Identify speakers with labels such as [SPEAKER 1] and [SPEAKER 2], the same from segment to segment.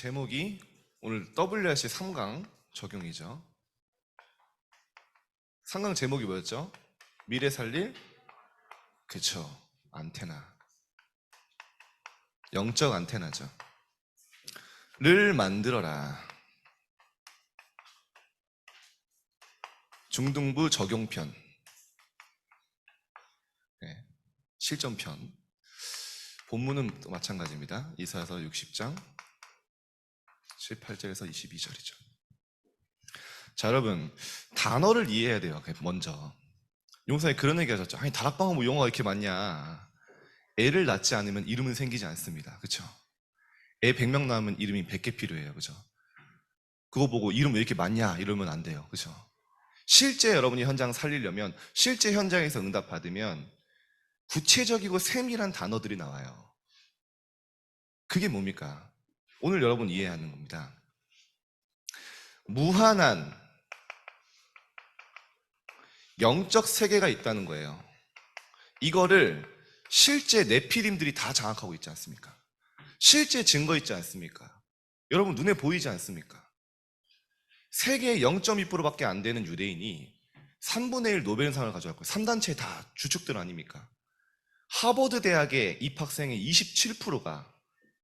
[SPEAKER 1] 제목이 오늘 WRC 3강 적용이죠. 3강 제목이 뭐였죠? 미래 살릴? 그쵸, 안테나. 영적 안테나죠. 를 만들어라. 중등부 적용편. 네, 실전편. 본문은 또 마찬가지입니다. 이사야서 60장 18절에서 22절이죠. 자, 여러분, 단어를 이해해야 돼요. 먼저 용사에 그런 얘기 하셨죠. 아니, 다락방은 뭐 용어가 이렇게 많냐. 애를 낳지 않으면 이름은 생기지 않습니다. 그쵸? 애 100명 낳으면 이름이 100개 필요해요. 그죠? 그거 보고 이름 왜 이렇게 많냐 이러면 안 돼요. 그죠? 실제 여러분이 현장 살리려면, 실제 현장에서 응답받으면 구체적이고 세밀한 단어들이 나와요. 그게 뭡니까? 오늘 여러분 이해하는 겁니다. 무한한 영적 세계가 있다는 거예요. 이거를 실제 네피림들이 다 장악하고 있지 않습니까? 실제 증거 있지 않습니까? 여러분 눈에 보이지 않습니까? 세계의 0.2%밖에 안 되는 유대인이 3분의 1 노벨상을 가져왔고요. 3단체 다 주축들 아닙니까? 하버드 대학의 입학생의 27%가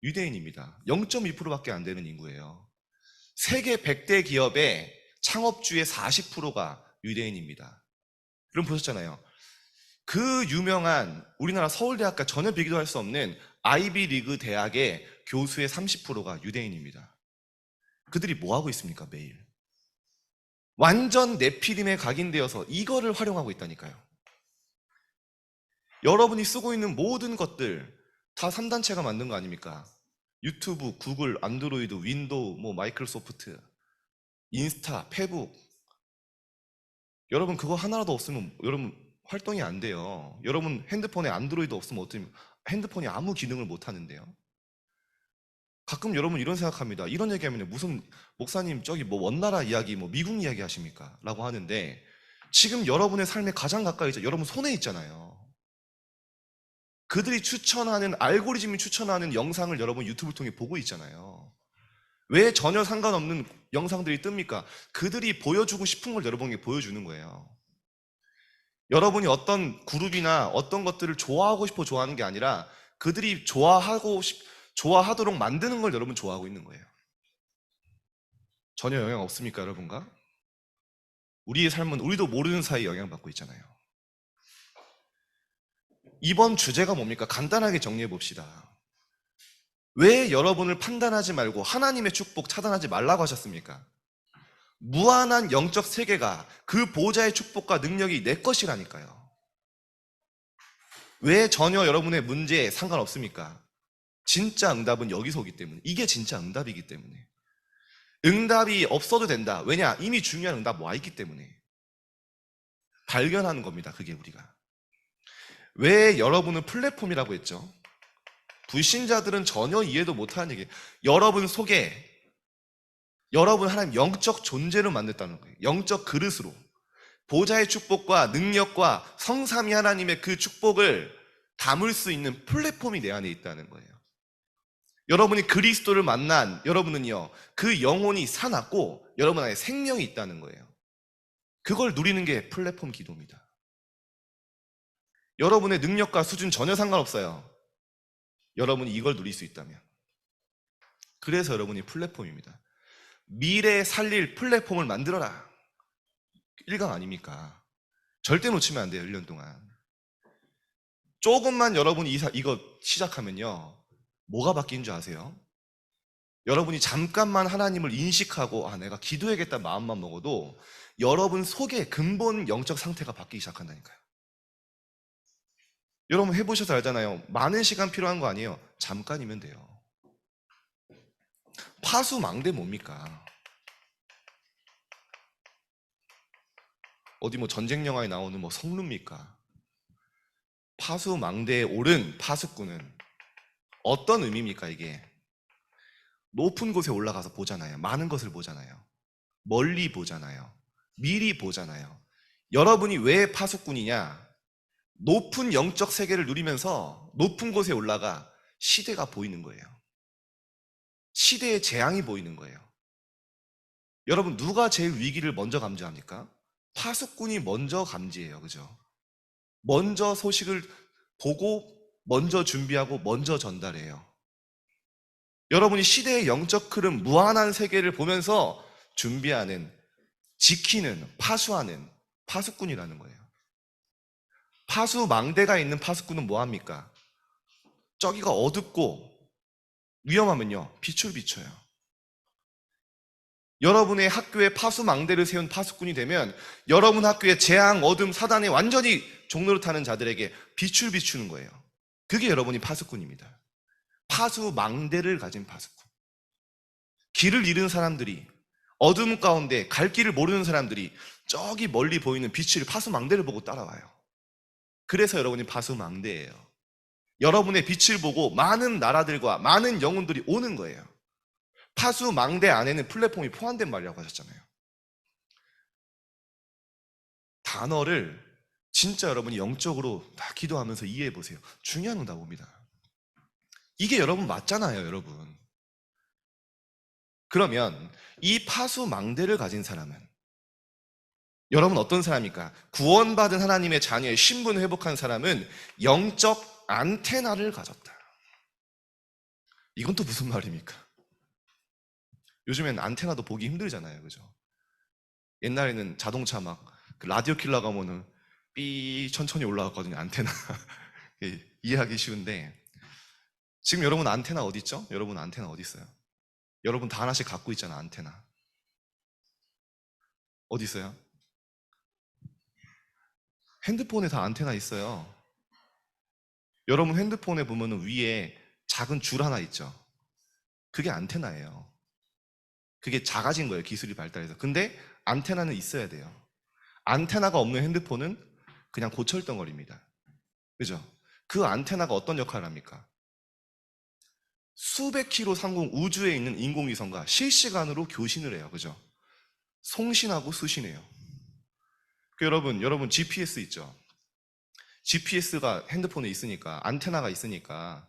[SPEAKER 1] 유대인입니다. 0.2%밖에 안 되는 인구예요. 세계 100대 기업의 창업주의 40%가 유대인입니다. 여러분 보셨잖아요. 그 유명한 우리나라 서울대학과 전혀 비교도 할 수 없는 아이비리그 대학의 교수의 30%가 유대인입니다. 그들이 뭐 하고 있습니까? 매일 완전 네피림에 각인되어서 이거를 활용하고 있다니까요. 여러분이 쓰고 있는 모든 것들 다 3단체가 만든 거 아닙니까? 유튜브, 구글, 안드로이드, 윈도우, 마이크로소프트, 인스타, 페북. 여러분 그거 하나라도 없으면 여러분 활동이 안 돼요. 여러분 핸드폰에 안드로이드 없으면 어떻게 핸드폰이 아무 기능을 못 하는데요. 가끔 여러분 이런 생각합니다. 이런 얘기하면 무슨 목사님 저기 원나라 이야기 미국 이야기 하십니까? 라고 하는데 지금 여러분의 삶에 가장 가까이 있죠. 여러분 손에 있잖아요. 그들이 추천하는, 알고리즘이 추천하는 영상을 여러분 유튜브를 통해 보고 있잖아요. 왜 전혀 상관없는 영상들이 뜹니까? 그들이 보여주고 싶은 걸 여러분에게 보여주는 거예요. 여러분이 어떤 그룹이나 어떤 것들을 좋아하고 싶어 좋아하는 게 아니라 그들이 좋아하도록 만드는 걸 여러분 좋아하고 있는 거예요. 전혀 영향 없습니까, 여러분과? 우리의 삶은 우리도 모르는 사이에 영향받고 있잖아요. 이번 주제가 뭡니까? 간단하게 정리해 봅시다. 왜 여러분을 판단하지 말고 하나님의 축복 차단하지 말라고 하셨습니까? 무한한 영적 세계가 그 보좌의 축복과 능력이 내 것이라니까요. 왜 전혀 여러분의 문제에 상관없습니까? 진짜 응답은 여기서 오기 때문에. 이게 진짜 응답이기 때문에. 응답이 없어도 된다. 왜냐? 이미 중요한 응답 와 있기 때문에. 발견하는 겁니다. 그게 우리가. 왜 여러분은 플랫폼이라고 했죠? 불신자들은 전혀 이해도 못하는 얘기예요. 여러분 속에 여러분 하나님 영적 존재를 만들었다는 거예요. 영적 그릇으로. 보좌의 축복과 능력과 성삼위 하나님의 그 축복을 담을 수 있는 플랫폼이 내 안에 있다는 거예요. 여러분이 그리스도를 만난 여러분은요, 그 영혼이 살았고 여러분 안에 생명이 있다는 거예요. 그걸 누리는 게 플랫폼 기도입니다. 여러분의 능력과 수준 전혀 상관없어요. 여러분이 이걸 누릴 수 있다면. 그래서 여러분이 플랫폼입니다. 미래 살릴 플랫폼을 만들어라. 1강 아닙니까? 절대 놓치면 안 돼요. 1년 동안. 조금만 여러분이 이거 시작하면요, 뭐가 바뀐 줄 아세요? 여러분이 잠깐만 하나님을 인식하고 내가 기도해야겠다 마음만 먹어도 여러분 속에 근본 영적 상태가 바뀌기 시작한다니까요. 여러분 해보셔서 알잖아요. 많은 시간 필요한 거 아니에요. 잠깐이면 돼요. 파수망대 뭡니까? 어디 전쟁 영화에 나오는 성루입니까? 파수망대에 오른 파수꾼은 어떤 의미입니까? 이게 높은 곳에 올라가서 보잖아요. 많은 것을 보잖아요. 멀리 보잖아요. 미리 보잖아요. 여러분이 왜 파수꾼이냐? 높은 영적 세계를 누리면서 높은 곳에 올라가 시대가 보이는 거예요. 시대의 재앙이 보이는 거예요. 여러분, 누가 제일 위기를 먼저 감지합니까? 파수꾼이 먼저 감지해요. 그죠? 먼저 소식을 보고 먼저 준비하고 먼저 전달해요. 여러분이 시대의 영적 흐름, 무한한 세계를 보면서 준비하는, 지키는, 파수하는 파수꾼이라는 거예요. 파수망대가 있는 파수꾼은 뭐합니까? 저기가 어둡고 위험하면요, 빛을 비춰요. 여러분의 학교에 파수망대를 세운 파수꾼이 되면 여러분 학교에 재앙, 어둠, 사단에 완전히 종로를 타는 자들에게 빛을 비추는 거예요. 그게 여러분이 파수꾼입니다. 파수망대를 가진 파수꾼. 길을 잃은 사람들이, 어둠 가운데 갈 길을 모르는 사람들이 저기 멀리 보이는 빛을, 파수망대를 보고 따라와요. 그래서 여러분이 파수망대예요. 여러분의 빛을 보고 많은 나라들과 많은 영혼들이 오는 거예요. 파수망대 안에는 플랫폼이 포함된 말이라고 하셨잖아요. 단어를 진짜 여러분이 영적으로 다 기도하면서 이해해 보세요. 중요한 응답입니다. 이게 여러분 맞잖아요, 여러분. 그러면 이 파수망대를 가진 사람은 여러분 어떤 사람입니까? 구원받은 하나님의 자녀의 신분 회복한 사람은 영적 안테나를 가졌다. 이건 또 무슨 말입니까? 요즘엔 안테나도 보기 힘들잖아요, 그죠? 옛날에는 자동차 막 라디오 킬러 가면은 삐 천천히 올라갔거든요, 안테나. 이해하기 쉬운데 지금 여러분 안테나 어디 있죠? 여러분 안테나 어디 있어요? 여러분 다 하나씩 갖고 있잖아, 안테나. 어디 있어요? 핸드폰에 다 안테나 있어요. 여러분 핸드폰에 보면은 위에 작은 줄 하나 있죠? 그게 안테나예요. 그게 작아진 거예요, 기술이 발달해서. 근데 안테나는 있어야 돼요. 안테나가 없는 핸드폰은 그냥 고철덩어리입니다. 그죠? 그 안테나가 어떤 역할을 합니까? 수백 킬로 상공 우주에 있는 인공위성과 실시간으로 교신을 해요. 그죠? 송신하고 수신해요. 여러분 GPS 있죠? GPS가 핸드폰에 있으니까, 안테나가 있으니까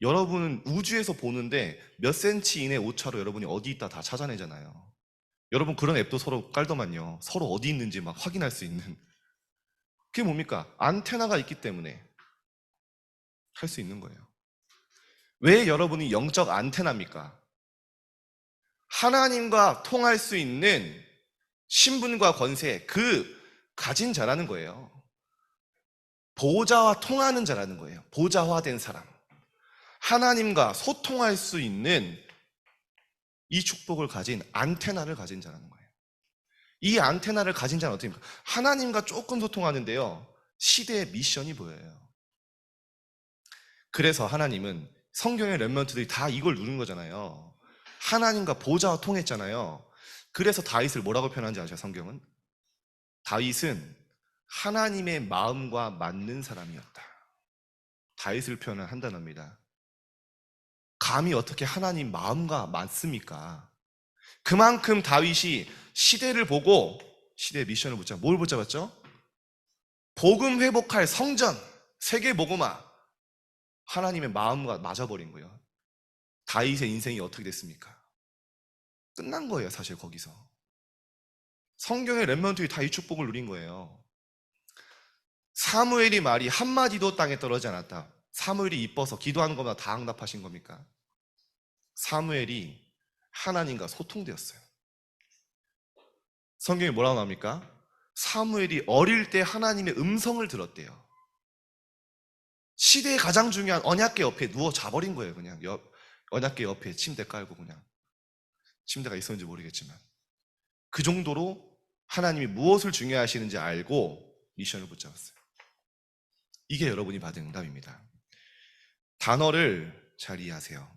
[SPEAKER 1] 여러분은 우주에서 보는데 몇 센치 이내 오차로 여러분이 어디 있다 다 찾아내잖아요. 여러분 그런 앱도 서로 깔더만요. 서로 어디 있는지 막 확인할 수 있는. 그게 뭡니까? 안테나가 있기 때문에 할 수 있는 거예요. 왜 여러분이 영적 안테나입니까? 하나님과 통할 수 있는 신분과 권세, 그 가진 자라는 거예요. 보호자와 통하는 자라는 거예요. 보좌화된 사람. 하나님과 소통할 수 있는 이 축복을 가진 안테나를 가진 자라는 거예요. 이 안테나를 가진 자는 어떻게 됩니까? 하나님과 조금 소통하는데요, 시대의 미션이 보여요. 그래서 하나님은 성경의 렘넌트들이 다 이걸 누른 거잖아요. 하나님과 보좌와 통했잖아요. 그래서 다윗을 뭐라고 표현하는지 아세요? 성경은 다윗은 하나님의 마음과 맞는 사람이었다. 다윗을 표현한 한 단어입니다. 감히 어떻게 하나님 마음과 맞습니까? 그만큼 다윗이 시대를 보고 시대의 미션을 붙잡아. 뭘 붙잡았죠? 복음 회복할 성전, 세계 복음화. 하나님의 마음과 맞아버린 거예요. 다윗의 인생이 어떻게 됐습니까? 끝난 거예요, 사실 거기서. 성경의 렘넌트들이 다 이 축복을 누린 거예요. 사무엘이 말이 한마디도 땅에 떨어지지 않았다. 사무엘이 이뻐서 기도하는 것마다 다 응답하신 겁니까? 사무엘이 하나님과 소통되었어요. 성경에 뭐라고 나옵니까? 사무엘이 어릴 때 하나님의 음성을 들었대요. 시대의 가장 중요한 언약궤 옆에 누워 자버린 거예요. 그냥 언약궤 옆에 침대 깔고, 그냥 침대가 있었는지 모르겠지만 그 정도로 하나님이 무엇을 중요하시는지 알고 미션을 붙잡았어요. 이게 여러분이 받은 응답입니다. 단어를 잘 이해하세요.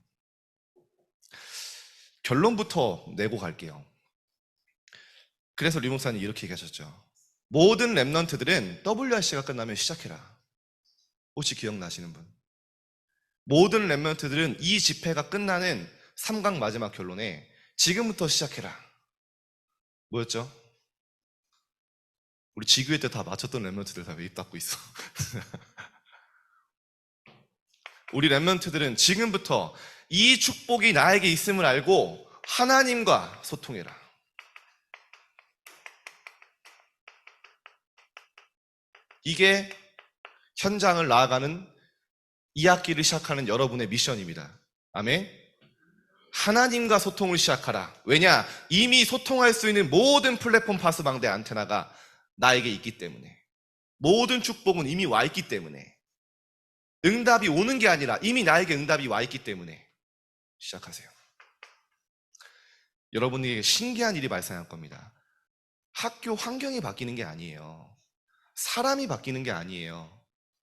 [SPEAKER 1] 결론부터 내고 갈게요. 그래서 리 목사님 이렇게 얘기하셨죠. 모든 렘넌트들은 WRC가 끝나면 시작해라. 혹시 기억나시는 분? 모든 렘넌트들은 이 집회가 끝나는 3강 마지막 결론에 지금부터 시작해라. 뭐였죠? 우리 지교회 때 다 맞췄던 렘넌트들 다 왜 입 닫고 있어? 우리 렘넌트들은 지금부터 이 축복이 나에게 있음을 알고 하나님과 소통해라. 이게 현장을 나아가는 2학기를 시작하는 여러분의 미션입니다. 아멘. 하나님과 소통을 시작하라. 왜냐? 이미 소통할 수 있는 모든 플랫폼 파스방대 안테나가 나에게 있기 때문에, 모든 축복은 이미 와 있기 때문에, 응답이 오는 게 아니라 이미 나에게 응답이 와 있기 때문에 시작하세요. 여러분에게 신기한 일이 발생할 겁니다. 학교 환경이 바뀌는 게 아니에요. 사람이 바뀌는 게 아니에요.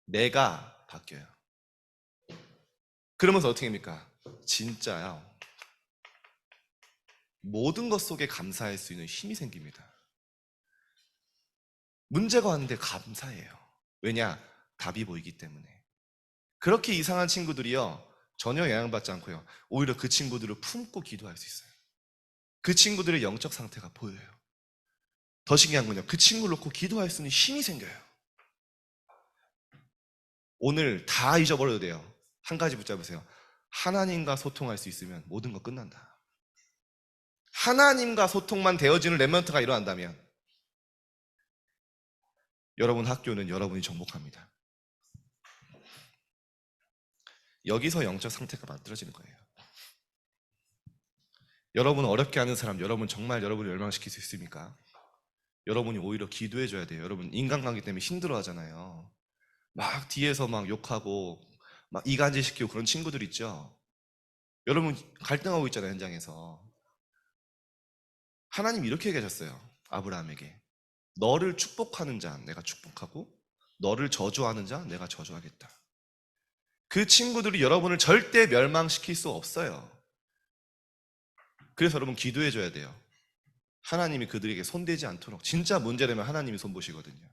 [SPEAKER 1] 내가 바뀌어요. 그러면서 어떻게 됩니까? 진짜요. 모든 것 속에 감사할 수 있는 힘이 생깁니다. 문제가 왔는데 감사해요. 왜냐? 답이 보이기 때문에. 그렇게 이상한 친구들이요, 전혀 영향받지 않고요, 오히려 그 친구들을 품고 기도할 수 있어요. 그 친구들의 영적 상태가 보여요. 더 신기한 건요, 그 친구를 놓고 기도할 수 있는 힘이 생겨요. 오늘 다 잊어버려도 돼요. 한 가지 붙잡으세요. 하나님과 소통할 수 있으면 모든 거 끝난다. 하나님과 소통만 되어지는 렘넌트가 일어난다면 여러분 학교는 여러분이 정복합니다. 여기서 영적 상태가 만들어지는 거예요. 여러분 어렵게 하는 사람, 여러분 정말 여러분을 멸망시킬 수 있습니까? 여러분이 오히려 기도해줘야 돼요. 여러분 인간관계 때문에 힘들어 하잖아요. 막 뒤에서 막 욕하고 막 이간질시키고 그런 친구들 있죠. 여러분 갈등하고 있잖아요, 현장에서. 하나님 이렇게 얘기하셨어요, 아브라함에게. 너를 축복하는 자 내가 축복하고 너를 저주하는 자 내가 저주하겠다. 그 친구들이 여러분을 절대 멸망시킬 수 없어요. 그래서 여러분 기도해줘야 돼요. 하나님이 그들에게 손대지 않도록. 진짜 문제되면 하나님이 손보시거든요.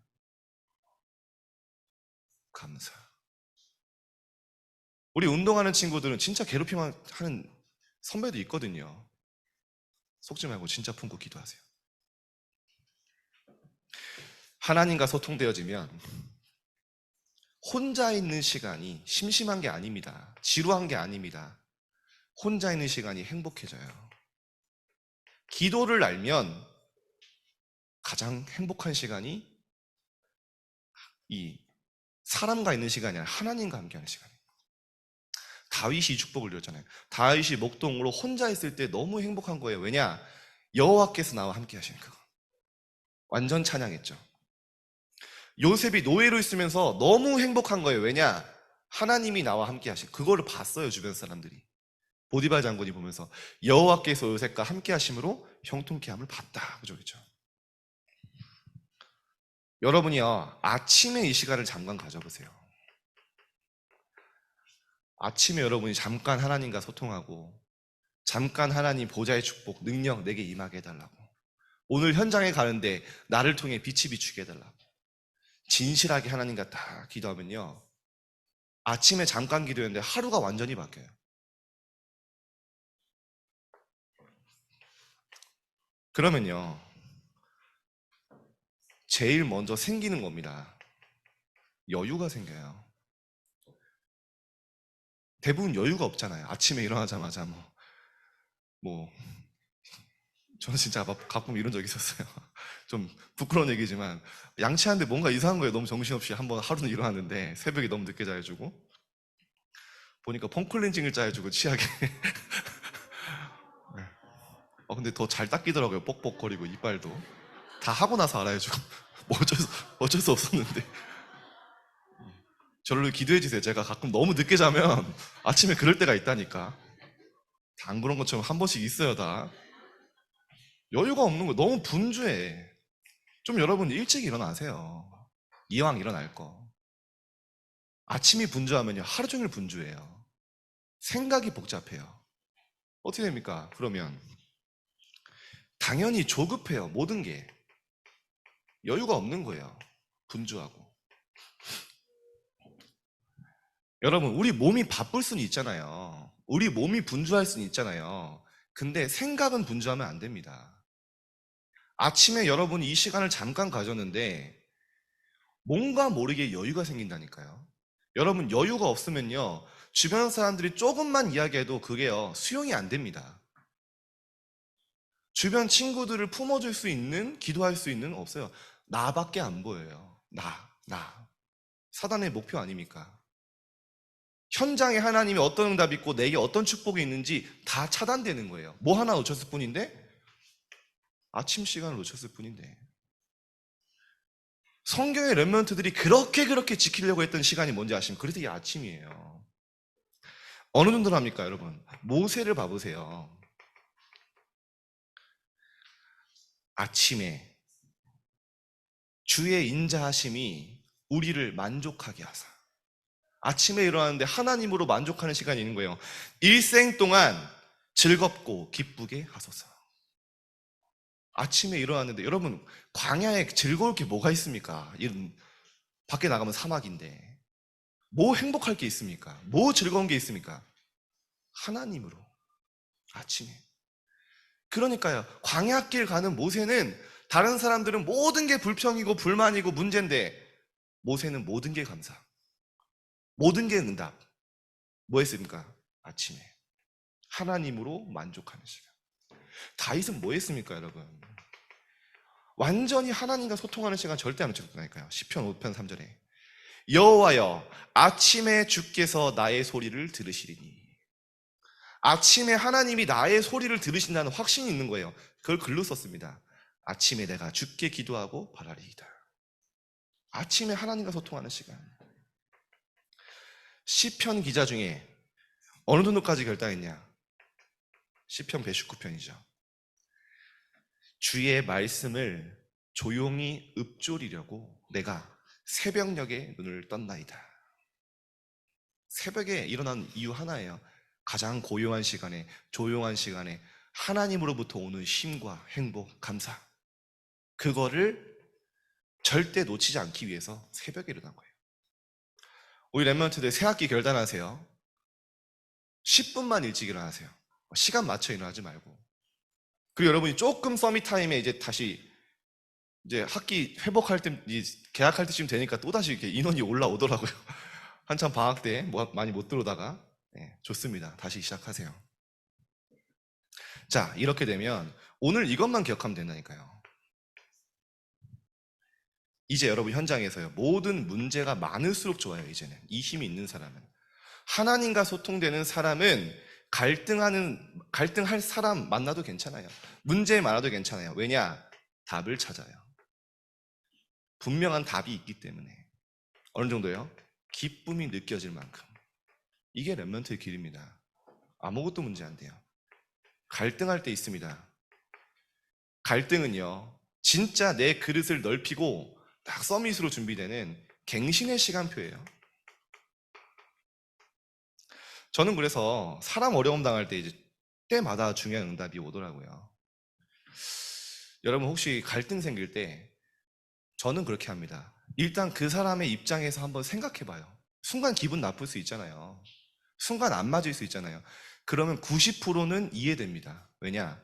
[SPEAKER 1] 감사. 우리 운동하는 친구들은 진짜 괴롭히만 하는 선배도 있거든요. 속지 말고 진짜 품고 기도하세요. 하나님과 소통되어지면 혼자 있는 시간이 심심한 게 아닙니다. 지루한 게 아닙니다. 혼자 있는 시간이 행복해져요. 기도를 알면 가장 행복한 시간이 이 사람과 있는 시간이 아니라 하나님과 함께하는 시간이에요. 다윗이 이 축복을 누렸잖아요. 다윗이 목동으로 혼자 있을 때 너무 행복한 거예요. 왜냐? 여호와께서 나와 함께 하시는 그거. 완전 찬양했죠. 요셉이 노예로 있으면서 너무 행복한 거예요. 왜냐? 하나님이 나와 함께 하신 그거를 봤어요, 주변 사람들이. 보디발 장군이 보면서 여호와께서 요셉과 함께 하심으로 형통케 함을 봤다. 그죠? 여러분이요, 아침에 이 시간을 잠깐 가져보세요. 아침에 여러분이 잠깐 하나님과 소통하고 잠깐 하나님 보좌의 축복, 능력 내게 임하게 해달라고, 오늘 현장에 가는데 나를 통해 빛이 비추게 해달라고 진실하게 하나님과 다 기도하면요, 아침에 잠깐 기도했는데 하루가 완전히 바뀌어요. 그러면요, 제일 먼저 생기는 겁니다. 여유가 생겨요. 대부분 여유가 없잖아요. 아침에 일어나자마자 저는 진짜 가끔 이런 적이 있었어요. 좀 부끄러운 얘기지만 양치하는데 뭔가 이상한 거예요. 너무 정신없이 한번 하루는 일어났는데 새벽에 너무 늦게 자해주고 보니까 폼클렌징을 짜해주고 치약에 근데 더 잘 닦이더라고요. 뻑뻑거리고 이빨도 다 하고 나서 알아야죠. 뭐 어쩔 수 없었는데. 저를 기도해 주세요. 제가 가끔 너무 늦게 자면 아침에 그럴 때가 있다니까. 다 안 그런 것처럼 한 번씩 있어요. 다 여유가 없는 거, 너무 분주해. 좀 여러분 일찍 일어나세요. 이왕 일어날 거. 아침이 분주하면요, 하루 종일 분주해요. 생각이 복잡해요. 어떻게 됩니까? 그러면 당연히 조급해요. 모든 게 여유가 없는 거예요. 분주하고. 여러분, 우리 몸이 바쁠 수는 있잖아요. 우리 몸이 분주할 수는 있잖아요. 근데 생각은 분주하면 안 됩니다. 아침에 여러분이 이 시간을 잠깐 가졌는데 뭔가 모르게 여유가 생긴다니까요. 여러분 여유가 없으면요, 주변 사람들이 조금만 이야기해도 그게요 수용이 안 됩니다. 주변 친구들을 품어줄 수 있는, 기도할 수 있는 없어요. 나밖에 안 보여요. 나. 사단의 목표 아닙니까? 현장에 하나님이 어떤 응답이 있고 내게 어떤 축복이 있는지 다 차단되는 거예요. 뭐 하나 놓쳤을 뿐인데? 아침 시간을 놓쳤을 뿐인데. 성경의 렘넌트들이 그렇게 지키려고 했던 시간이 뭔지 아십니까? 그래서 이게 아침이에요. 어느 정도로 합니까, 여러분? 모세를 봐보세요. 아침에 주의 인자하심이 우리를 만족하게 하사. 아침에 일어나는데 하나님으로 만족하는 시간이 있는 거예요. 일생 동안 즐겁고 기쁘게 하소서. 아침에 일어났는데 여러분, 광야에 즐거울 게 뭐가 있습니까? 이런, 밖에 나가면 사막인데 뭐 행복할 게 있습니까? 뭐 즐거운 게 있습니까? 하나님으로. 아침에. 그러니까요, 광야길 가는 모세는, 다른 사람들은 모든 게 불평이고 불만이고 문제인데 모세는 모든 게 감사, 모든 게 응답. 뭐 했습니까? 아침에 하나님으로 만족하는 시간. 다윗은 뭐 했습니까, 여러분? 완전히 하나님과 소통하는 시간 절대 안 놓쳤다니까요. 시편 5편 3절에 여호와여, 아침에 주께서 나의 소리를 들으시리니. 아침에 하나님이 나의 소리를 들으신다는 확신이 있는 거예요. 그걸 글로 썼습니다. 아침에 내가 주께 기도하고 바라리이다. 아침에 하나님과 소통하는 시간. 시편 기자 중에 어느 정도까지 결단했냐? 시편 119편이죠. 주의 말씀을 조용히 읊조리려고 내가 새벽녘에 눈을 떴나이다. 새벽에 일어난 이유 하나예요. 가장 고요한 시간에, 조용한 시간에 하나님으로부터 오는 쉼과 행복, 감사, 그거를 절대 놓치지 않기 위해서 새벽에 일어난 거예요. 우리 렘넌트들 새학기 결단하세요. 10분만 일찍 일어나세요. 시간 맞춰 일어나지 말고. 그리고 여러분이 조금 서밋 타임에 이제 다시 이제 학기 회복할 때, 개학할 때쯤 되니까 또다시 이렇게 인원이 올라오더라고요. 한참 방학 때 많이 못 들어오다가. 네, 좋습니다. 다시 시작하세요. 자, 이렇게 되면 오늘 이것만 기억하면 된다니까요. 이제 여러분 현장에서요, 모든 문제가 많을수록 좋아요. 이제는 이 힘이 있는 사람은, 하나님과 소통되는 사람은 갈등할 사람 만나도 괜찮아요. 문제 많아도 괜찮아요. 왜냐? 답을 찾아요. 분명한 답이 있기 때문에. 어느 정도요? 기쁨이 느껴질 만큼. 이게 렘넌트의 길입니다. 아무것도 문제 안 돼요. 갈등할 때 있습니다. 갈등은요, 진짜 내 그릇을 넓히고 딱 서밋으로 준비되는 갱신의 시간표예요. 저는 그래서 사람 어려움 당할 때 이제 때마다 중요한 응답이 오더라고요. 여러분 혹시 갈등 생길 때 저는 그렇게 합니다. 일단 그 사람의 입장에서 한번 생각해봐요. 순간 기분 나쁠 수 있잖아요. 순간 안 맞을 수 있잖아요. 그러면 90%는 이해됩니다. 왜냐?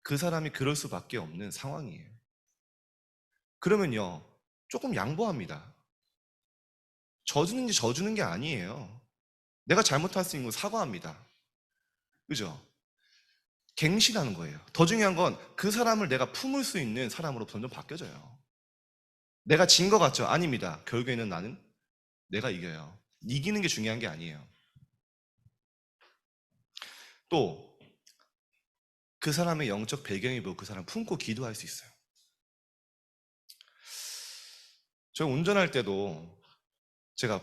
[SPEAKER 1] 그 사람이 그럴 수밖에 없는 상황이에요. 그러면요, 조금 양보합니다. 져주는 게 아니에요. 내가 잘못할 수 있는 건 사과합니다. 그죠? 갱신하는 거예요. 더 중요한 건 그 사람을 내가 품을 수 있는 사람으로 점점 바뀌어져요. 내가 진 것 같죠? 아닙니다. 결국에는 내가 이겨요. 이기는 게 중요한 게 아니에요. 또 그 사람의 영적 배경이 뭐고 그 사람 품고 기도할 수 있어요. 저 운전할 때도 제가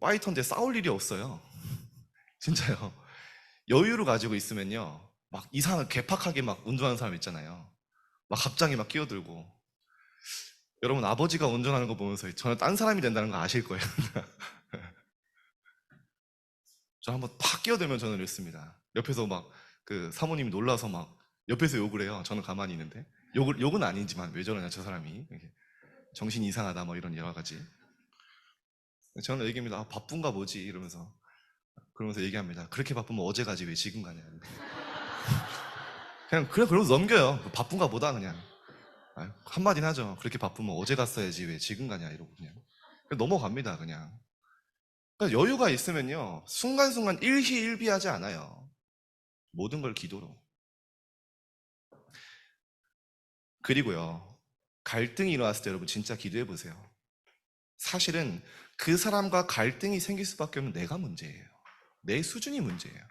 [SPEAKER 1] 파이터인데 싸울 일이 없어요. 진짜요. 여유를 가지고 있으면요, 막 이상한 개팍하게 막 운전하는 사람 있잖아요. 막 갑자기 막 끼어들고. 여러분 아버지가 운전하는 거 보면서 저는 딴 사람이 된다는 거 아실 거예요. 저 한번 팍 끼어들면 저는 이랬습니다. 옆에서 막 그 사모님이 놀라서 막 옆에서 욕을 해요. 저는 가만히 있는데. 욕은 아니지만 왜 저러냐 저 사람이. 이렇게 정신이 이상하다 뭐 이런 여러 가지. 저는 얘기합니다. 아, 바쁜가 보지 이러면서. 그러면서 얘기합니다. 그렇게 바쁘면 어제 가지 왜 지금 가냐. 그냥 그러면서 넘겨요. 바쁜가 보다 그냥. 한마디는 하죠. 그렇게 바쁘면 어제 갔어야지 왜 지금 가냐 이러고 그냥 넘어갑니다 그냥. 그러니까 여유가 있으면요, 순간순간 일희일비하지 않아요. 모든 걸 기도로. 그리고요, 갈등이 일어났을 때 여러분 진짜 기도해 보세요. 사실은 그 사람과 갈등이 생길 수밖에 없는 내가 문제예요. 내 수준이 문제예요.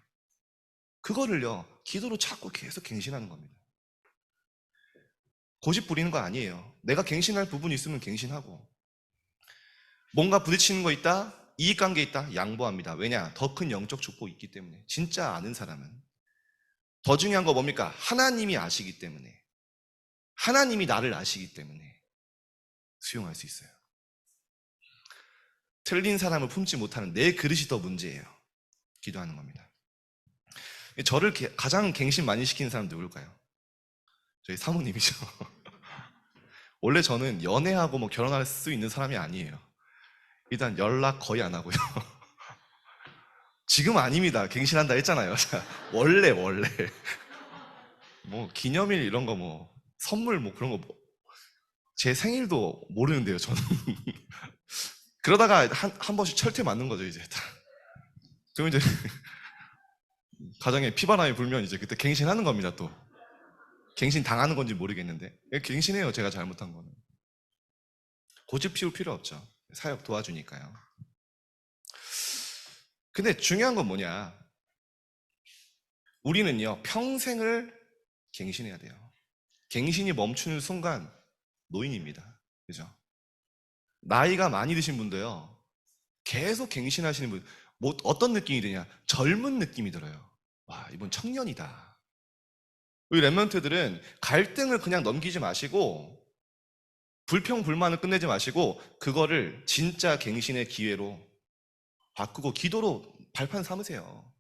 [SPEAKER 1] 그거를요, 기도로 자꾸 계속 갱신하는 겁니다. 고집 부리는 거 아니에요. 내가 갱신할 부분이 있으면 갱신하고, 뭔가 부딪히는 거 있다, 이익관계 있다, 양보합니다. 왜냐? 더 큰 영적 축복이 있기 때문에. 진짜 아는 사람은. 더 중요한 거 뭡니까? 하나님이 아시기 때문에. 하나님이 나를 아시기 때문에 수용할 수 있어요. 틀린 사람을 품지 못하는 내 그릇이 더 문제예요. 기도하는 겁니다. 저를 가장 갱신 많이 시키는 사람 누굴까요? 저희 사모님이죠. 원래 저는 연애하고 뭐 결혼할 수 있는 사람이 아니에요. 일단 연락 거의 안 하고요. 지금 아닙니다. 갱신한다 했잖아요. 원래. 뭐 기념일 이런 거 뭐 선물 뭐 그런 거 뭐 제 생일도 모르는데요, 저는. 그러다가 한 번씩 철퇴 맞는 거죠, 이제. 그럼 이제 가정에 피바람이 불면 이제 그때 갱신하는 겁니다, 또. 갱신 당하는 건지 모르겠는데. 갱신해요, 제가 잘못한 거는. 고집 피울 필요 없죠. 사역 도와주니까요. 근데 중요한 건 뭐냐? 우리는요, 평생을 갱신해야 돼요. 갱신이 멈추는 순간 노인입니다. 그죠? 나이가 많이 드신 분도요, 계속 갱신하시는 분, 뭐 어떤 느낌이 드냐? 젊은 느낌이 들어요. 와, 이분 청년이다. 우리 랩런트들은 갈등을 그냥 넘기지 마시고, 불평, 불만을 끝내지 마시고, 그거를 진짜 갱신의 기회로 바꾸고 기도로 발판 삼으세요.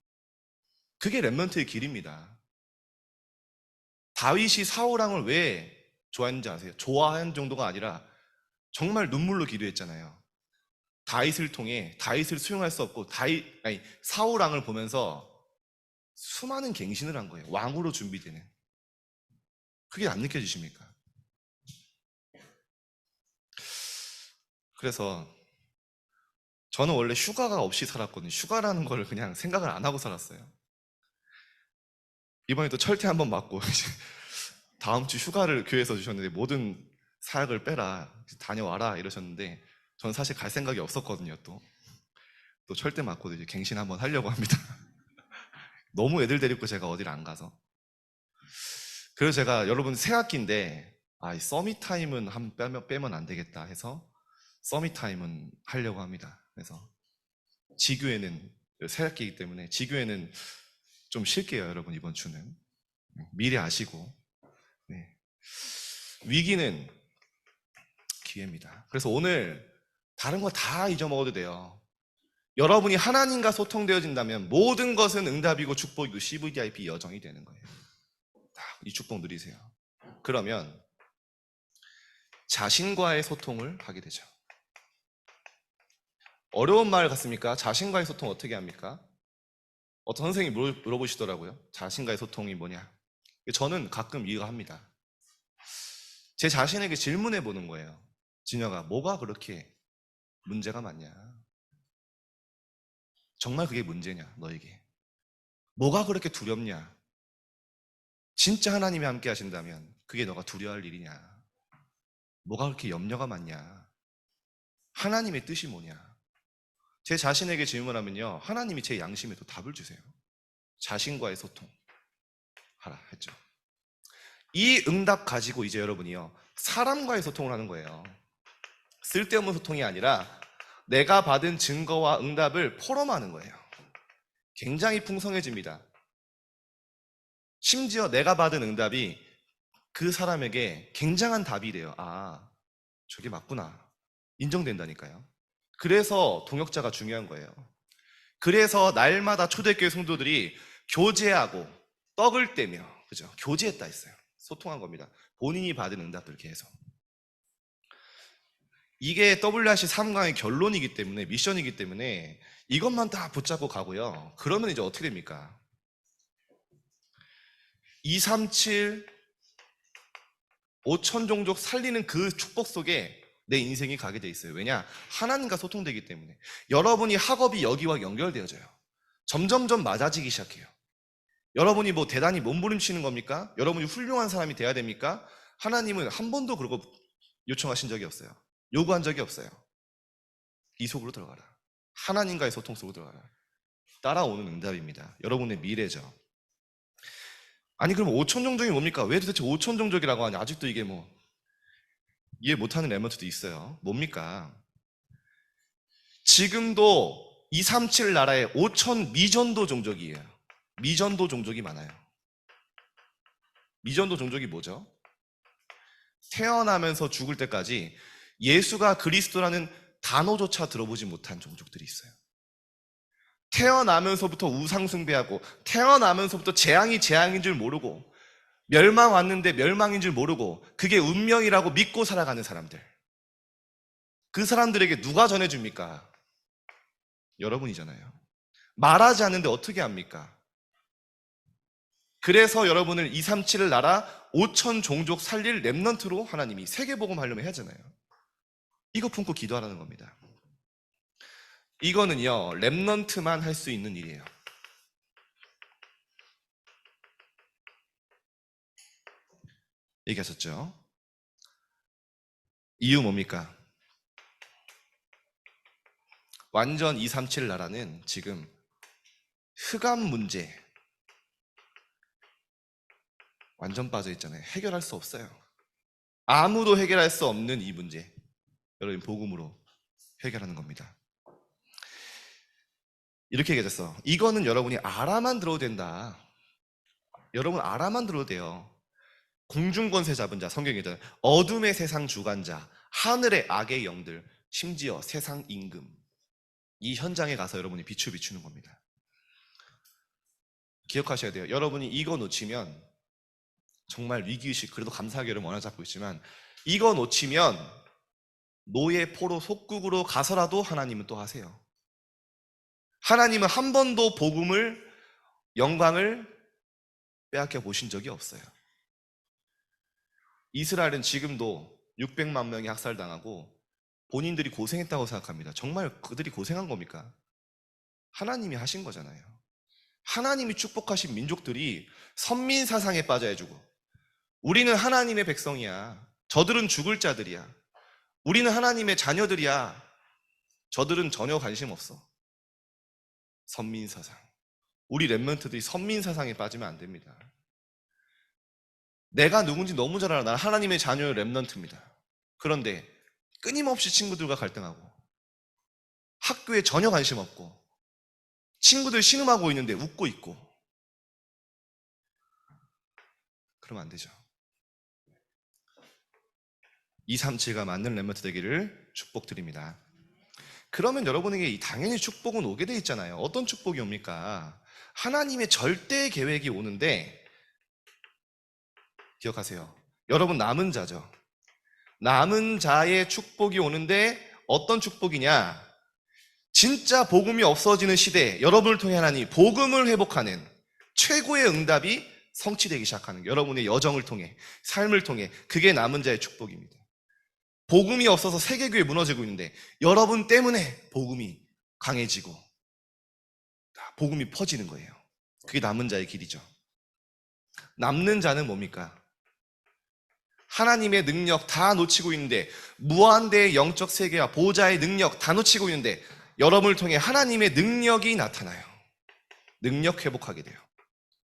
[SPEAKER 1] 그게 랩런트의 길입니다. 다윗이 사울왕을 왜 좋아했는지 아세요? 좋아하는 정도가 아니라 정말 눈물로 기도했잖아요. 다윗을 통해 다윗을 수용할 수 없고 사울왕을 보면서 수많은 갱신을 한 거예요. 왕으로 준비되는. 그게 안 느껴지십니까? 그래서 저는 원래 휴가가 없이 살았거든요. 휴가라는 걸 그냥 생각을 안 하고 살았어요. 이번에 또 철퇴 한번 맞고 다음 주 휴가를 교회에서 주셨는데 모든 사역을 빼라, 다녀와라 이러셨는데 저는 사실 갈 생각이 없었거든요. 또 철퇴 맞고 이제 갱신 한번 하려고 합니다. 너무 애들 데리고 제가 어디를 안 가서. 그래서 제가 여러분 새 학기인데 이 서밋 타임은 빼면 안 되겠다 해서 서밋 타임은 하려고 합니다. 그래서 지교회는 새 학기이기 때문에 지교회는 좀 쉴게요, 여러분. 이번 주는 미리 아시고. 네. 위기는 기회입니다. 그래서 오늘 다른 거 다 잊어먹어도 돼요. 여러분이 하나님과 소통되어진다면 모든 것은 응답이고 축복이고 CVDIP 여정이 되는 거예요. 딱 이 축복 누리세요. 그러면 자신과의 소통을 하게 되죠. 어려운 말 같습니까? 자신과의 소통 어떻게 합니까? 어떤 선생님이 물어보시더라고요. 자신과의 소통이 뭐냐? 저는 가끔 이해가 합니다. 제 자신에게 질문해 보는 거예요. 진혁아, 뭐가 그렇게 문제가 많냐? 정말 그게 문제냐, 너에게? 뭐가 그렇게 두렵냐? 진짜 하나님이 함께 하신다면 그게 너가 두려워할 일이냐? 뭐가 그렇게 염려가 많냐? 하나님의 뜻이 뭐냐? 제 자신에게 질문하면요, 하나님이 제 양심에 또 답을 주세요. 자신과의 소통 하라 했죠. 이 응답 가지고 이제 여러분이요, 사람과의 소통을 하는 거예요. 쓸데없는 소통이 아니라 내가 받은 증거와 응답을 포럼하는 거예요. 굉장히 풍성해집니다. 심지어 내가 받은 응답이 그 사람에게 굉장한 답이 돼요. 저게 맞구나. 인정된다니까요. 그래서 동역자가 중요한 거예요. 그래서 날마다 초대교회 성도들이 교제하고 떡을 떼며, 그죠? 교제했다 했어요. 소통한 겁니다. 본인이 받은 응답들 계속. 이게 WRC 3강의 결론이기 때문에, 미션이기 때문에 이것만 다 붙잡고 가고요. 그러면 이제 어떻게 됩니까? 237 5천 종족 살리는 그 축복 속에 내 인생이 가게 돼 있어요. 왜냐? 하나님과 소통되기 때문에. 여러분이 학업이 여기와 연결되어져요. 점점점 맞아지기 시작해요. 여러분이 뭐 대단히 몸부림치는 겁니까? 여러분이 훌륭한 사람이 돼야 됩니까? 하나님은 한 번도 그러고 요청하신 적이 없어요. 요구한 적이 없어요. 이 속으로 들어가라. 하나님과의 소통 속으로 들어가라. 따라오는 응답입니다. 여러분의 미래죠. 아니 그럼 오천종족이 뭡니까? 왜 도대체 오천종족이라고 하냐? 아직도 이게 뭐 이해 못하는 엘리먼트도 있어요. 뭡니까? 지금도 237 나라에 5천 미전도 종족이에요. 미전도 종족이 많아요. 미전도 종족이 뭐죠? 태어나면서 죽을 때까지 예수가 그리스도라는 단어조차 들어보지 못한 종족들이 있어요. 태어나면서부터 우상숭배하고 태어나면서부터 재앙이 재앙인 줄 모르고 멸망 왔는데 멸망인 줄 모르고 그게 운명이라고 믿고 살아가는 사람들. 그 사람들에게 누가 전해줍니까? 여러분이잖아요. 말하지 않는데 어떻게 합니까? 그래서 여러분을 237을 나라 5천 종족 살릴 렘넌트로 하나님이 세계복음 하려면 하잖아요. 이거 품고 기도하라는 겁니다. 이거는요 렘넌트만 할 수 있는 일이에요. 얘기하셨죠? 이유 뭡니까? 완전 237 나라는 지금 흑암 문제 완전 빠져 있잖아요. 해결할 수 없어요. 아무도 해결할 수 없는 이 문제 여러분 복음으로 해결하는 겁니다. 이렇게 얘기했어. 이거는 여러분이 알아만 들어도 된다. 여러분 알아만 들어도 돼요. 공중권세 잡은 자, 성경이잖아요. 어둠의 세상 주관자, 하늘의 악의 영들, 심지어 세상 임금. 이 현장에 가서 여러분이 빛을 비추는 겁니다. 기억하셔야 돼요. 여러분이 이거 놓치면 정말 위기의식, 그래도 감사하게 여러분 원하 잡고 있지만 이거 놓치면 노예 포로 속국으로 가서라도 하나님은 또 하세요. 하나님은 한 번도 복음을, 영광을 빼앗겨 보신 적이 없어요. 이스라엘은 지금도 600만 명이 학살당하고 본인들이 고생했다고 생각합니다. 정말 그들이 고생한 겁니까? 하나님이 하신 거잖아요. 하나님이 축복하신 민족들이 선민 사상에 빠져야주고 우리는 하나님의 백성이야. 저들은 죽을 자들이야. 우리는 하나님의 자녀들이야. 저들은 전혀 관심 없어. 선민 사상. 우리 렘넌트들이 선민 사상에 빠지면 안 됩니다. 내가 누군지 너무 잘 알아. 나는 하나님의 자녀의 렘넌트입니다. 그런데 끊임없이 친구들과 갈등하고 학교에 전혀 관심 없고 친구들 신음하고 있는데 웃고 있고 그러면 안 되죠. 237가 맞는 렘넌트 되기를 축복드립니다. 그러면 여러분에게 당연히 축복은 오게 돼 있잖아요. 어떤 축복이 옵니까? 하나님의 절대 계획이 오는데 기억하세요. 여러분 남은 자죠. 남은 자의 축복이 오는데 어떤 축복이냐? 진짜 복음이 없어지는 시대에 여러분을 통해 하나님 복음을 회복하는 최고의 응답이 성취되기 시작하는 여러분의 여정을 통해 삶을 통해 그게 남은 자의 축복입니다. 복음이 없어서 세계교회 무너지고 있는데 여러분 때문에 복음이 강해지고 복음이 퍼지는 거예요. 그게 남은 자의 길이죠. 남는 자는 뭡니까? 하나님의 능력 다 놓치고 있는데 무한대의 영적 세계와 보좌의 능력 다 놓치고 있는데 여러분을 통해 하나님의 능력이 나타나요. 능력 회복하게 돼요.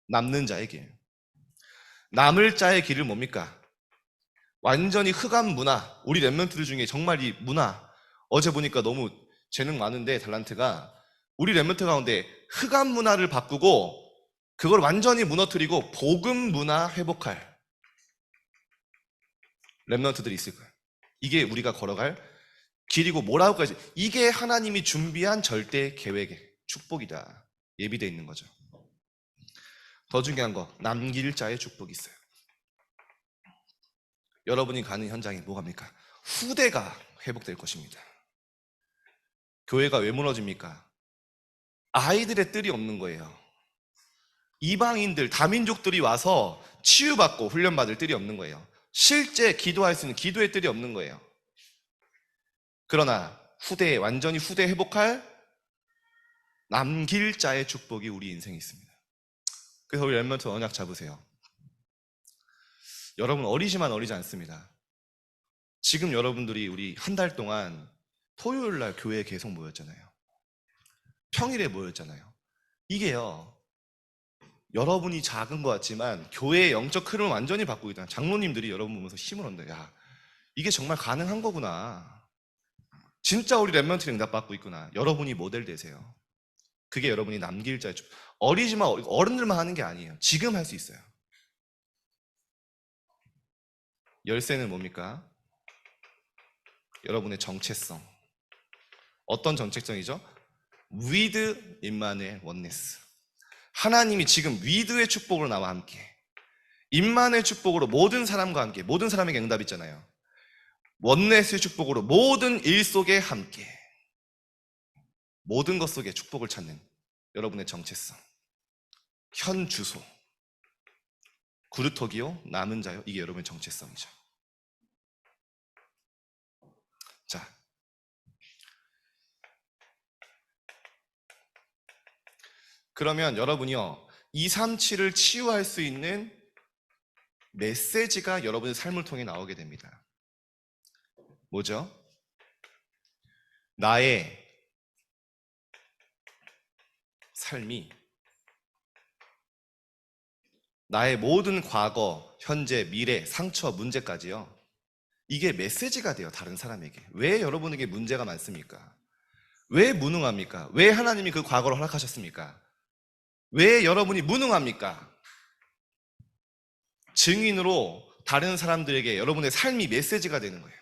[SPEAKER 1] 남는 자의 길. 남을 자의 길은 뭡니까? 완전히 흑암 문화. 우리 렘넌트들 중에 정말 이 문화 어제 보니까 너무 재능 많은데 달란트가 우리 렘넌트 가운데 흑암 문화를 바꾸고 그걸 완전히 무너뜨리고 복음 문화 회복할 렘넌트들이 있을 거예요. 이게 우리가 걸어갈 길이고 뭐라고 하지? 이게 하나님이 준비한 절대 계획의 축복이다. 예비되어 있는 거죠. 더 중요한 거 남길 자의 축복이 있어요. 여러분이 가는 현장에 뭐갑니까? 후대가 회복될 것입니다. 교회가 왜 무너집니까? 아이들의 뜰이 없는 거예요. 이방인들, 다민족들이 와서 치유받고 훈련받을 뜰이 없는 거예요. 실제 기도할 수 있는 기도의 뜰이 없는 거예요. 그러나 완전히 후대에 회복할 남길 자의 축복이 우리 인생에 있습니다. 그래서 우리 렘넌트 언약 잡으세요. 여러분 어리지만 어리지 않습니다. 지금 여러분들이 우리 한 달 동안 토요일 날 교회에 계속 모였잖아요. 평일에 모였잖아요. 이게요, 여러분이 작은 것 같지만 교회의 영적 흐름을 완전히 바꾸고 있다. 장로님들이 여러분 보면서 힘을 얻는다. 야, 이게 정말 가능한 거구나. 진짜 우리 렘넌트는 응답받고 있구나. 여러분이 모델 되세요. 그게 여러분이 남길 자의 축복. 어리지만 어른들만 하는 게 아니에요. 지금 할 수 있어요. 열쇠는 뭡니까? 여러분의 정체성. 어떤 정체성이죠? with 임마누엘 원네스. 하나님이 지금 with의 축복으로 나와 함께, 임마누엘 축복으로 모든 사람과 함께, 모든 사람에게 응답 있잖아요. 원네스의 축복으로 모든 일 속에 함께, 모든 것 속에 축복을 찾는 여러분의 정체성, 현 주소, 구르토기요, 남은 자요. 이게 여러분의 정체성이죠. 자, 그러면 여러분이요, 237을 치유할 수 있는 메시지가 여러분의 삶을 통해 나오게 됩니다. 뭐죠? 나의 삶이, 나의 모든 과거, 현재, 미래, 상처, 문제까지요, 이게 메시지가 돼요. 다른 사람에게. 왜 여러분에게 문제가 많습니까? 왜 무능합니까? 왜 하나님이 그 과거를 허락하셨습니까? 왜 여러분이 무능합니까? 증인으로 다른 사람들에게 여러분의 삶이 메시지가 되는 거예요.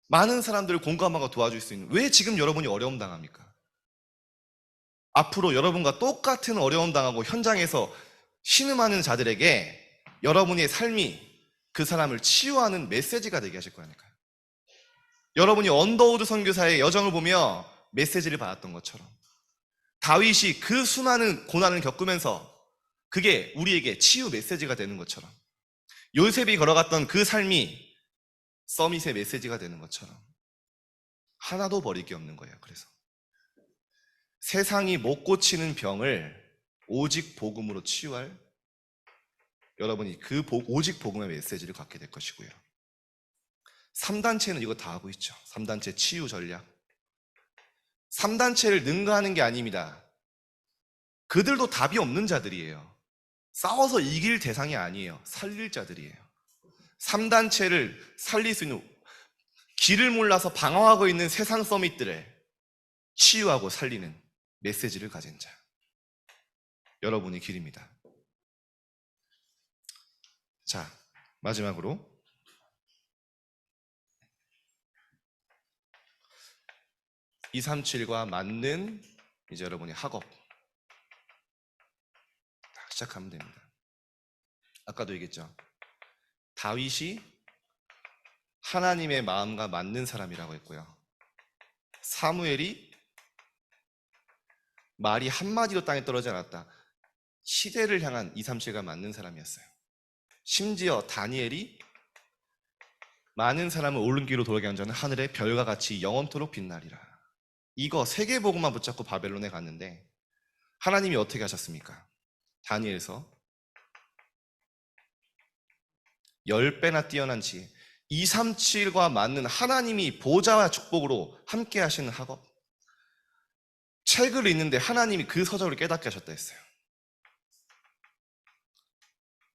[SPEAKER 1] 많은 사람들을 공감하고 도와줄 수 있는, 왜 지금 여러분이 어려움 당합니까? 앞으로 여러분과 똑같은 어려움 당하고 현장에서 신음하는 자들에게 여러분의 삶이 그 사람을 치유하는 메시지가 되게 하실 거니까요. 여러분이 언더우드 선교사의 여정을 보며 메시지를 받았던 것처럼, 다윗이 그 수많은 고난을 겪으면서 그게 우리에게 치유 메시지가 되는 것처럼, 요셉이 걸어갔던 그 삶이 서밋의 메시지가 되는 것처럼 하나도 버릴 게 없는 거예요. 그래서 세상이 못 고치는 병을 오직 복음으로 치유할 여러분이 그 오직 복음의 메시지를 갖게 될 것이고요. 3단체는 이거 다 하고 있죠. 3단체 치유 전략. 3단체를 능가하는 게 아닙니다. 그들도 답이 없는 자들이에요. 싸워서 이길 대상이 아니에요. 살릴 자들이에요. 3단체를 살릴 수 있는, 길을 몰라서 방황하고 있는 세상 서밋들을 치유하고 살리는 메시지를 가진 자, 여러분이 길입니다. 자, 마지막으로 237과 맞는 이제 여러분이 학업 시작하면 됩니다. 아까도 얘기했죠. 다윗이 하나님의 마음과 맞는 사람이라고 했고요. 사무엘이 말이 한마디로 땅에 떨어지지 않았다. 시대를 향한 237과 맞는 사람이었어요. 심지어 다니엘이 많은 사람을 옳은 길로 돌아가게 한 자는 하늘의 별과 같이 영원토록 빛나리라. 이거 세계복음만 붙잡고 바벨론에 갔는데 하나님이 어떻게 하셨습니까? 다니엘서 10배나 뛰어난 지혜, 237과 맞는 하나님이 보좌와 축복으로 함께 하시는 학업. 책을 읽는데 하나님이 그 서적을 깨닫게 하셨다 했어요.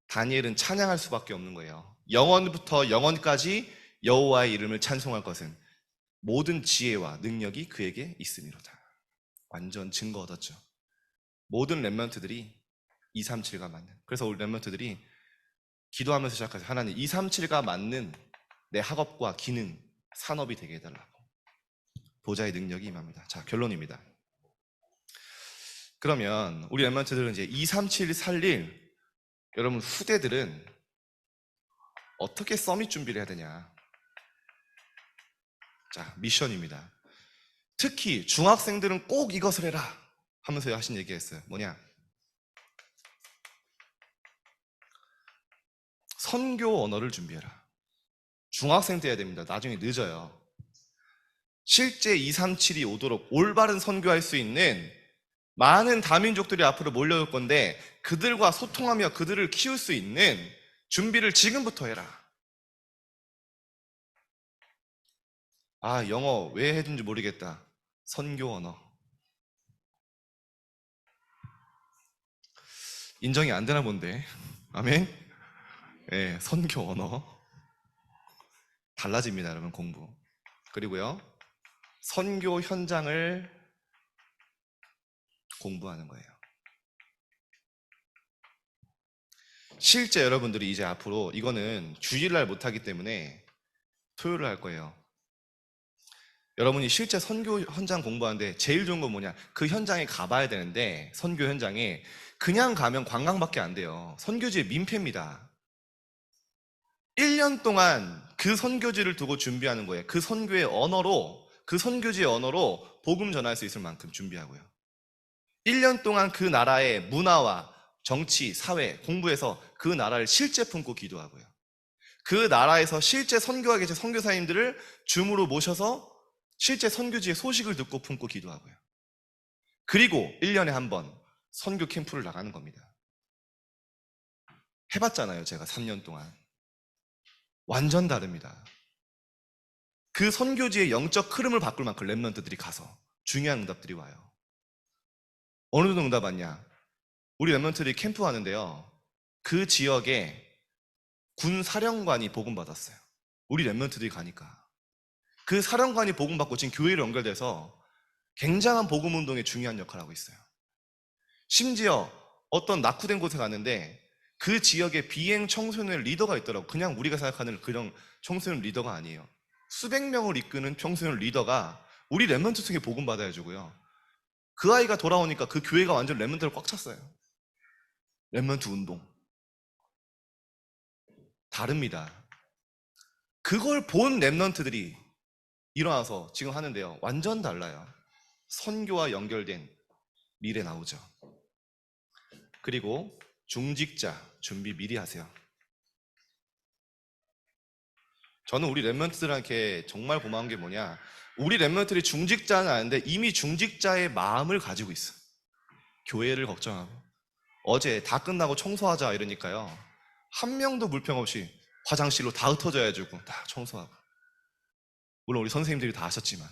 [SPEAKER 1] 다니엘은 찬양할 수밖에 없는 거예요. 영원부터 영원까지 여호와의 이름을 찬송할 것은 모든 지혜와 능력이 그에게 있음이로다. 완전 증거 얻었죠. 모든 렘넌트들이 237과 맞는, 그래서 우리 렘넌트들이 기도하면서 시작하세요. 하나님, 237과 맞는 내 학업과 기능, 산업이 되게 해달라고. 보좌의 능력이 임합니다. 자, 결론입니다. 그러면 우리 렘넌트들은 이제 237 살릴 여러분 후대들은 어떻게 서밋 준비를 해야 되냐? 자, 미션입니다. 특히 중학생들은 꼭 이것을 해라 하면서 하신 얘기가 있어요. 뭐냐? 선교 언어를 준비해라. 중학생 때 해야 됩니다. 나중에 늦어요. 실제 237이 오도록 올바른 선교할 수 있는 많은 다민족들이 앞으로 몰려올 건데 그들과 소통하며 그들을 키울 수 있는 준비를 지금부터 해라. 아, 영어 왜 해준지 모르겠다. 선교 언어. 인정이 안 되나 본데. 아멘? 예, 선교 언어. 달라집니다, 여러분, 공부. 그리고요, 선교 현장을 공부하는 거예요. 실제 여러분들이 이제 앞으로 이거는 주일날 못하기 때문에 토요일을 할 거예요. 여러분이 실제 선교 현장 공부하는데 제일 좋은 건 뭐냐? 그 현장에 가봐야 되는데 선교 현장에 그냥 가면 관광밖에 안 돼요. 선교지의 민폐입니다. 1년 동안 그 선교지를 두고 준비하는 거예요. 그 선교의 언어로, 그 선교지의 언어로 복음 전할 수 있을 만큼 준비하고요. 1년 동안 그 나라의 문화와 정치, 사회, 공부해서 그 나라를 실제 품고 기도하고요. 그 나라에서 실제 선교하게 계신 선교사님들을 줌으로 모셔서 실제 선교지의 소식을 듣고 품고 기도하고요. 그리고 1년에 한 번 선교 캠프를 나가는 겁니다. 해봤잖아요, 제가 3년 동안. 완전 다릅니다. 그 선교지의 영적 흐름을 바꿀 만큼 랩런트들이 가서 중요한 응답들이 와요. 어느 정도 응답 왔냐? 우리 랩런트들이 캠프 하는데요, 그 지역에 군 사령관이 복음 받았어요. 우리 랩런트들이 가니까. 그 사령관이 복음 받고 지금 교회로 연결돼서 굉장한 복음 운동에 중요한 역할을 하고 있어요. 심지어 어떤 낙후된 곳에 갔는데 그 지역에 비행 청소년 리더가 있더라고. 그냥 우리가 생각하는 그런 청소년 리더가 아니에요. 수백 명을 이끄는 청소년 리더가 우리 랩런트 중에 복음 받아야 주고요. 그 아이가 돌아오니까 그 교회가 완전 랩런트로 꽉 찼어요. 랩런트 운동. 다릅니다. 그걸 본 랩런트들이 일어나서 지금 하는데요, 완전 달라요. 선교와 연결된 미래 나오죠. 그리고 중직자 준비 미리 하세요. 저는 우리 랩런트들한테 정말 고마운 게 뭐냐, 우리 랩런트들이 중직자는 아는데 이미 중직자의 마음을 가지고 있어. 교회를 걱정하고. 어제 다 끝나고 청소하자 이러니까요, 한 명도 물평 없이 화장실로 다 흩어져 가지고 다 청소하고. 물론 우리 선생님들이 다 하셨지만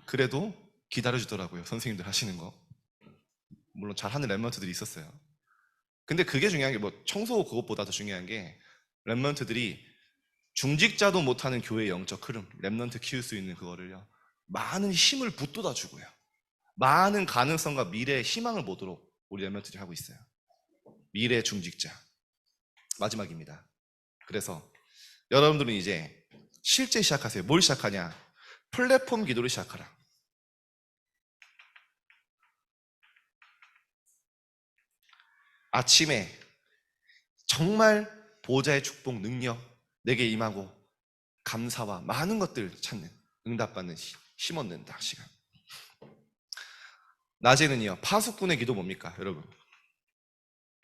[SPEAKER 1] 그래도 기다려주더라고요, 선생님들 하시는 거. 물론 잘하는 랩런트들이 있었어요. 근데 그게 중요한 게, 뭐 청소 그것보다 더 중요한 게, 랩런트들이 중직자도 못하는 교회의 영적 흐름, 랩런트 키울 수 있는 그거를요, 많은 힘을 북돋아 주고요, 많은 가능성과 미래의 희망을 보도록 우리 랩런트들이 하고 있어요. 미래 중직자. 마지막입니다. 그래서 여러분들은 이제 실제 시작하세요. 뭘 시작하냐? 플랫폼 기도를 시작하라. 아침에 정말 보호자의 축복, 능력 내게 임하고 감사와 많은 것들 찾는, 응답받는 힘 얻는다 시간. 낮에는요, 파수꾼의 기도 뭡니까, 여러분?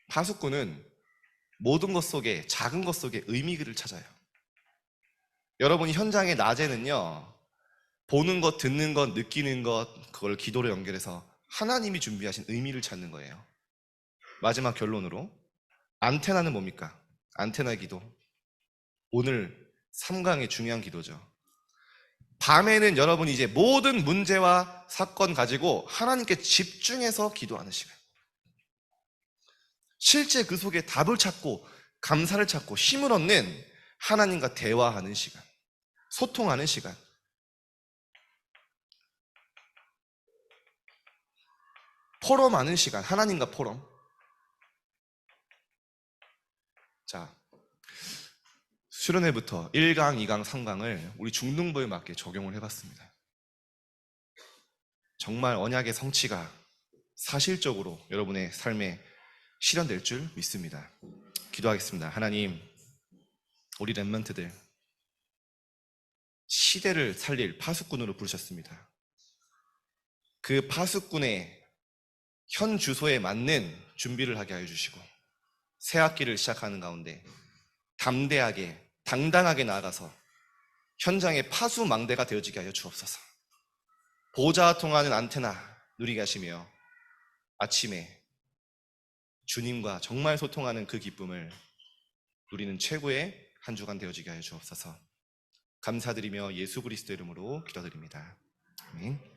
[SPEAKER 1] 파수꾼은 모든 것 속에, 작은 것 속에 의미를 찾아요. 여러분이 현장에 낮에는요, 보는 것, 듣는 것, 느끼는 것, 그걸 기도로 연결해서 하나님이 준비하신 의미를 찾는 거예요. 마지막 결론으로, 안테나는 뭡니까? 안테나 기도. 오늘 3강의 중요한 기도죠. 밤에는 여러분이 이제 모든 문제와 사건 가지고 하나님께 집중해서 기도하는 시간. 실제 그 속에 답을 찾고 감사를 찾고 힘을 얻는 하나님과 대화하는 시간, 소통하는 시간. 포럼하는 시간, 하나님과 포럼. 자, 수련회부터 1강, 2강, 3강을 우리 중등부에 맞게 적용을 해봤습니다. 정말 언약의 성취가 사실적으로 여러분의 삶에 실현될 줄 믿습니다. 기도하겠습니다. 하나님, 우리 랩런트들 시대를 살릴 파수꾼으로 부르셨습니다. 그 파수꾼의 현 주소에 맞는 준비를 하게 하여 주시고 새 학기를 시작하는 가운데 담대하게 당당하게 나아가서 현장의 파수망대가 되어지게 하여 주옵소서. 보좌와 통하는 안테나 누리게 하시며 아침에 주님과 정말 소통하는 그 기쁨을 누리는 최고의 한 주간 되어지게 하여 주옵소서. 감사드리며 예수 그리스도 이름으로 기도드립니다. 아멘.